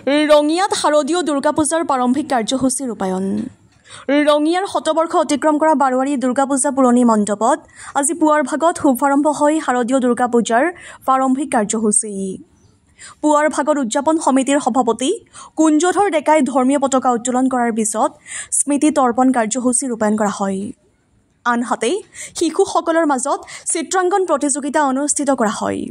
ৰঙিয়াত শাৰদীয় দুৰ্গা পূজাৰ প্ৰাৰম্ভিক কাৰ্যসূচী ৰূপায়ণ। ৰঙিয়াৰ শতবৰ্ষ অতিক্ৰম কৰা বাৰোৱাৰী দুৰ্গা পূজা পুৰণি মণ্ডপত আজি পুৱাৰ ভাগত শুভাৰম্ভ হয় শাৰদীয় দুৰ্গা পূজাৰ প্ৰাৰম্ভিক কাৰ্যসূচী। পুৱাৰ ভাগত উদযাপন সমিতিৰ সভাপতি কুঞ্জধৰ ডেকাই ধৰ্মীয় পতাকা উত্তোলন কৰাৰ পিছত স্মৃতি তৰ্পণ কাৰ্যসূচী ৰূপায়ণ কৰা হয়। আনহাতে শিশুসকলৰ মাজত চিত্ৰাংকন প্ৰতিযোগিতা অনুষ্ঠিত কৰা হয়।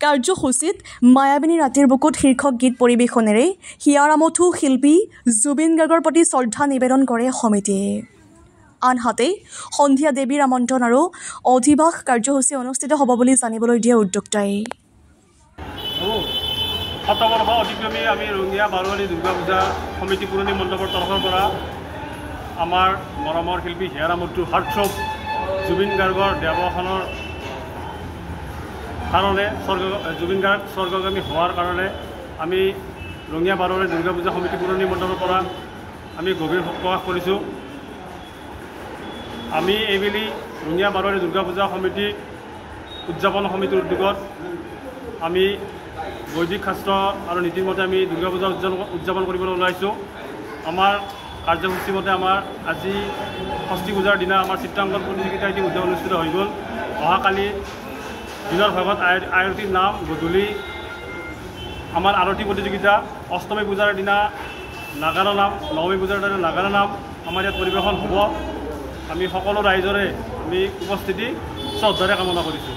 কাৰ্যসূচীত মায়াবিনী ৰাতিৰ বুকুত শীৰ্ষক গীত পৰিৱেশনেৰে হিয়াৰামঠু শিল্পী জুবিন গাৰ্গৰ প্ৰতি শ্ৰদ্ধা নিবেদন কৰে সমিতিয়ে। আনহাতে সন্ধিয়া দেৱীৰ আমন্ত্ৰণ আৰু অধিবাস কাৰ্যসূচী অনুষ্ঠিত হ'ব বুলি জানিবলৈ দিয়ে উদ্যোক্তাই। শতবৰ্ষ অতিক্ৰমী আমি ৰঙিয়া বাৰোৱাৰী দুৰ্গা পূজা সমিতি পুৰণি মণ্ডপৰ তৰফৰ পৰা আমাৰ মৰমৰ শিল্পী হিয়াৰামঠু হাৰ্টথ্ৰব জুবিন গাৰ্গৰ দেৱাসনৰ কাৰণে জুবিন গাৰ্গ স্বৰ্গগামী হোৱাৰ কাৰণে আমি ৰঙিয়া বাৰোৱাৰী দুৰ্গা পূজা সমিতি পুৰণি মণ্ডপৰ পৰা আমি গভীৰ শোক প্ৰকাশ কৰিছোঁ। আমি এইবেলি ৰঙিয়া বাৰোৱাৰী দুৰ্গা পূজা সমিতি উদযাপন সমিতিৰ উদ্যোগত আমি বৈদিক শাস্ত্ৰ আৰু নীতিৰ মতে আমি দুৰ্গা পূজা উদযাপন কৰিবলৈ ওলাইছোঁ। আমাৰ কাৰ্যসূচী মতে আমাৰ আজি ষষ্ঠী পূজাৰ দিনা আমাৰ চিত্ৰাংকন প্ৰতিযোগিতা ইতিমধ্যে অনুষ্ঠিত হৈ গ'ল। অহাকালি দিনৰ ভাগত আৰতিৰ নাম, গধূলি আমাৰ আৰতী প্ৰতিযোগিতা, অষ্টমী পূজাৰ দিনা নাগাৰা নাম, নৱমী পূজাৰ দিনা নাগাৰা নাম আমাৰ ইয়াত পৰিৱেশন হ'ব। আমি সকলো ৰাইজৰে আমি উপস্থিতি শ্ৰদ্ধাৰে কামনা কৰিছোঁ।